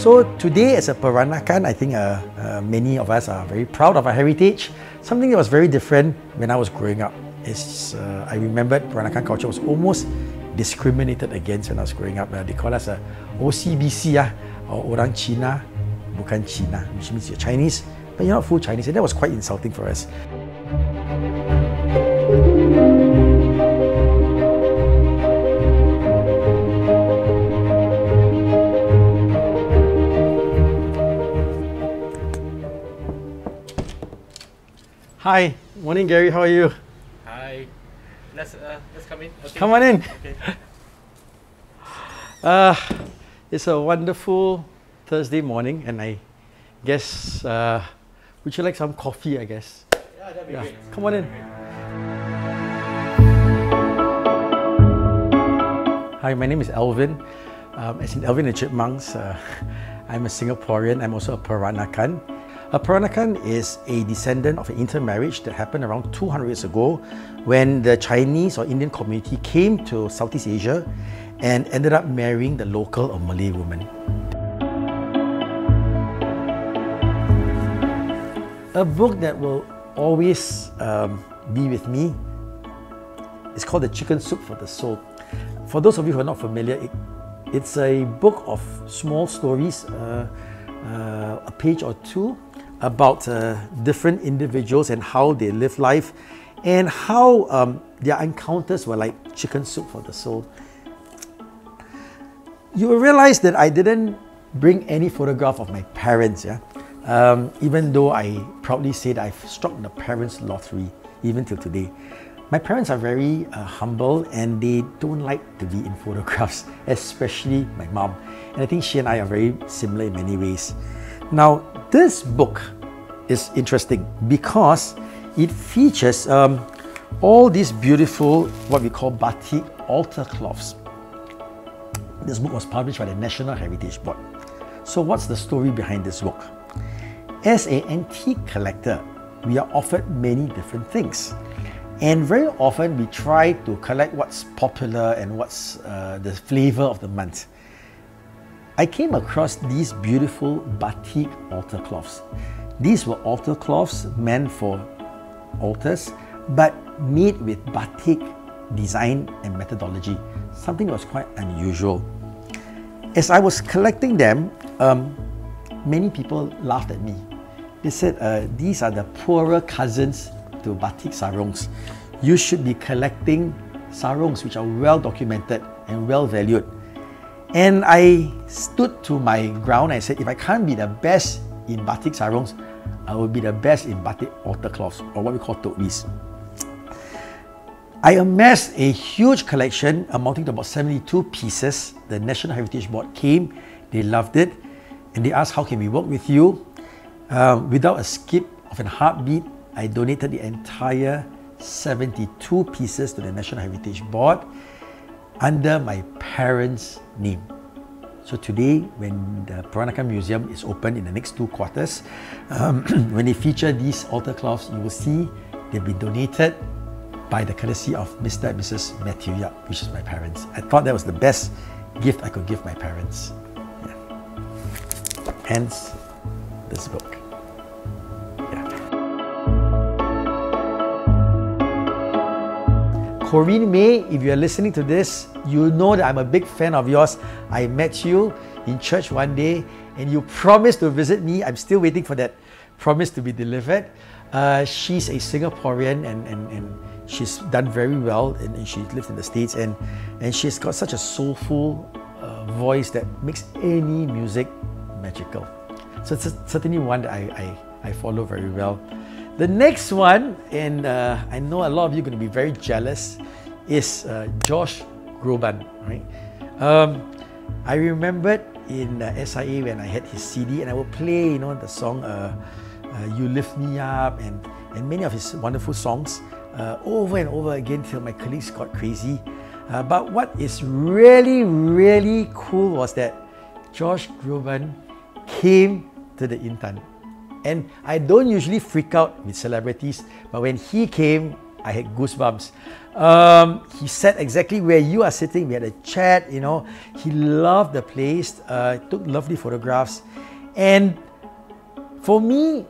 So today as a Peranakan, I think many of us are very proud of our heritage. Something that was very different when I was growing up is I remembered Peranakan culture was almost discriminated against when I was growing up. They call us a OCBC, or Orang Cina, Bukan Cina, which means you're Chinese, but you're not full Chinese, and that was quite insulting for us. Hi, morning Gary, how are you? Hi, let's come in. Okay. Come on in. Okay. It's a wonderful Thursday morning, and I guess, would you like some coffee, I guess? Yeah, that'd be great. Come on in. Hi, my name is Alvin. As in Alvin and the Chipmunks, I'm a Singaporean. I'm also a Peranakan. A Peranakan is a descendant of an intermarriage that happened around 200 years ago when the Chinese or Indian community came to Southeast Asia and ended up marrying the local or Malay woman. A book that will always be with me is called The Chicken Soup for the Soul. For those of you who are not familiar, it's a book of small stories, a page or two, about different individuals and how they live life and how their encounters were like chicken soup for the soul. You will realize that I didn't bring any photograph of my parents, even though I proudly say that I've struck the parents' lottery even till today. My parents are very humble and they don't like to be in photographs, especially my mom. And I think she and I are very similar in many ways. Now, this book is interesting because it features all these beautiful, what we call batik altar cloths. This book was published by the National Heritage Board. So what's the story behind this book? As an antique collector, we are offered many different things. And very often we try to collect what's popular and what's the flavor of the month. I came across these beautiful batik altar cloths. These were altar cloths meant for altars, but made with batik design and methodology, something that was quite unusual. As I was collecting them, many people laughed at me. They said, these are the poorer cousins to batik sarongs. You should be collecting sarongs which are well documented and well valued. And I stood to my ground and I said, if I can't be the best in batik sarongs, I will be the best in batik altar cloths, or what we call tokris. I amassed a huge collection amounting to about 72 pieces. The National Heritage Board came, they loved it, and they asked, how can we work with you? Without a skip of a heartbeat, I donated the entire 72 pieces to the National Heritage Board under my parents' name. So today, when the Peranakan Museum is open in the next 2 quarters, when they feature these altar cloths, you will see they've been donated by the courtesy of Mr. and Mrs. Matthew Yapp, which is my parents. I thought that was the best gift I could give my parents. Yeah. Hence, this book. Corinne May, if you are listening to this, you know that I'm a big fan of yours. I met you in church one day and you promised to visit me. I'm still waiting for that promise to be delivered. She's a Singaporean and she's done very well and she lives in the States and she's got such a soulful voice that makes any music magical. So it's certainly one that I follow very well. The next one, and I know a lot of you are going to be very jealous, is Josh Groban. Right? I remembered in SIA when I had his CD, and I would play, the song "You Lift Me Up" and many of his wonderful songs over and over again till my colleagues got crazy. But what is really, really cool was that Josh Groban came to the Intan. And I don't usually freak out with celebrities, but when he came, I had goosebumps. He sat exactly where you are sitting. We had a chat, you know. He loved the place, took lovely photographs. And for me,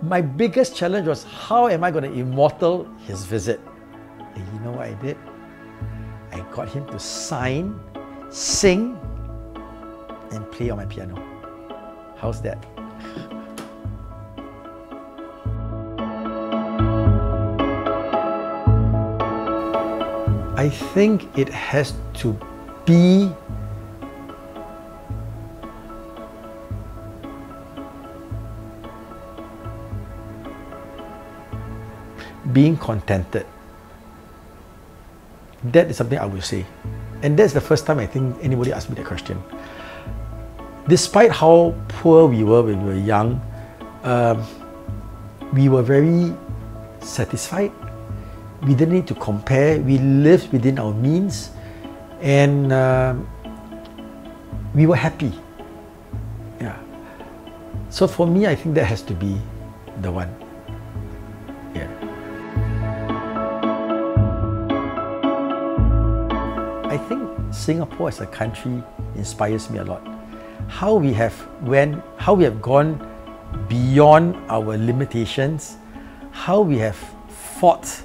my biggest challenge was, how am I going to immortal his visit? And you know what I did? I got him to sign, sing, and play on my piano. How's that? I think it has to be being contented. That is something I would say. And that's the first time I think anybody asked me that question. Despite how poor we were when we were young, we were very satisfied. We didn't need to compare. We lived within our means, and we were happy. Yeah. So for me, I think that has to be the one. Yeah. I think Singapore as a country inspires me a lot. How we have gone beyond our limitations, how we have fought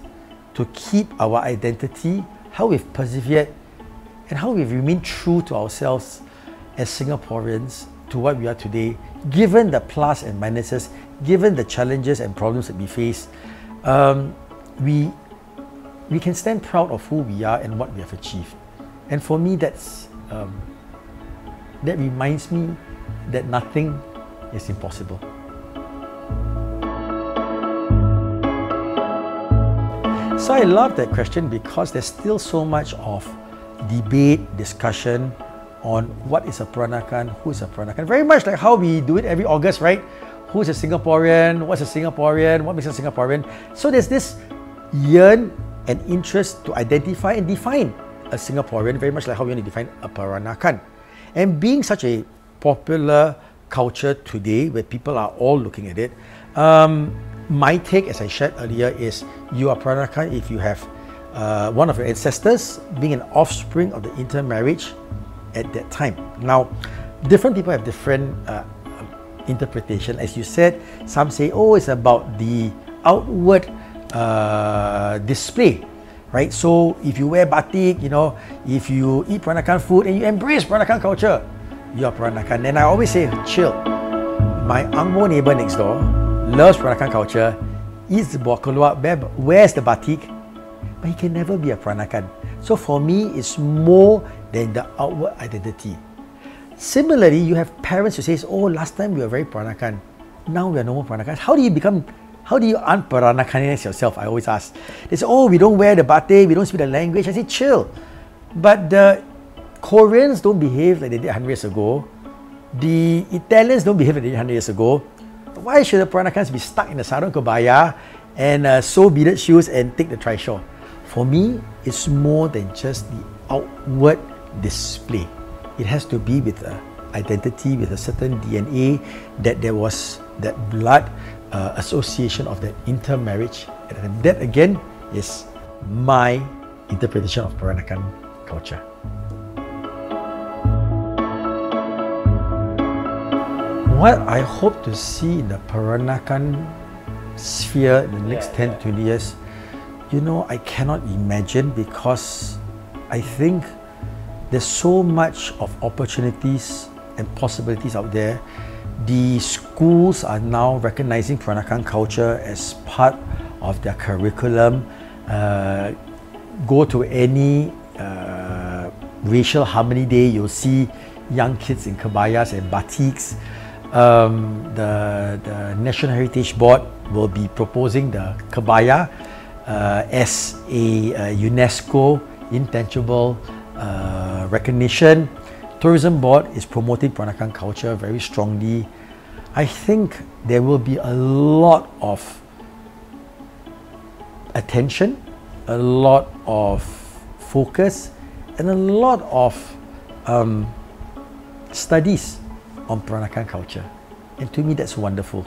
to keep our identity, how we've persevered, and how we've remained true to ourselves as Singaporeans to what we are today, given the plus and minuses, given the challenges and problems that we face. We can stand proud of who we are and what we have achieved. And for me, that reminds me that nothing is impossible. So I love that question because there's still so much of debate, discussion on what is a Peranakan, who is a Peranakan. Very much like how we do it every August, right? Who's a Singaporean? What's a Singaporean? What makes a Singaporean? So there's this yearn and interest to identify and define a Singaporean, very much like how we want to define a Peranakan. And being such a popular culture today, where people are all looking at it, my take, as I shared earlier, is you are Peranakan if you have one of your ancestors being an offspring of the intermarriage at that time. Now, different people have different interpretation. As you said, some say, oh, it's about the outward display, right? So if you wear batik, you know, if you eat Peranakan food and you embrace Peranakan culture, you are Peranakan. And I always say, chill. My Angmo neighbor next door loves Peranakan culture, eats the buah keluak, wears the batik, but he can never be a Peranakan. So for me, it's more than the outward identity. Similarly, you have parents who say, oh, last time we were very Peranakan, now we are no more Peranakan. How do you un-Peranakanize yourself? I always ask. They say, oh, we don't wear the batik, we don't speak the language. I say, chill. But the Koreans don't behave like they did 100 years ago. The Italians don't behave like they did 100 years ago. Why should the Peranakans be stuck in the sarung kebaya and sew beaded shoes and take the trishaw? For me, it's more than just the outward display. It has to be with an identity, with a certain DNA, that there was that blood association of that intermarriage. And that again is my interpretation of Peranakan culture. What I hope to see in the Peranakan sphere in the next 10 to 20 years, you know, I cannot imagine, because I think there's so much of opportunities and possibilities out there. The schools are now recognizing Peranakan culture as part of their curriculum. Go to any racial harmony day, you'll see young kids in kebayas and batiks. The National Heritage Board will be proposing the kebaya as a UNESCO intangible recognition. Tourism Board is promoting Peranakan culture very strongly. I think there will be a lot of attention, a lot of focus, and a lot of studies on Peranakan culture. And to me, that's wonderful.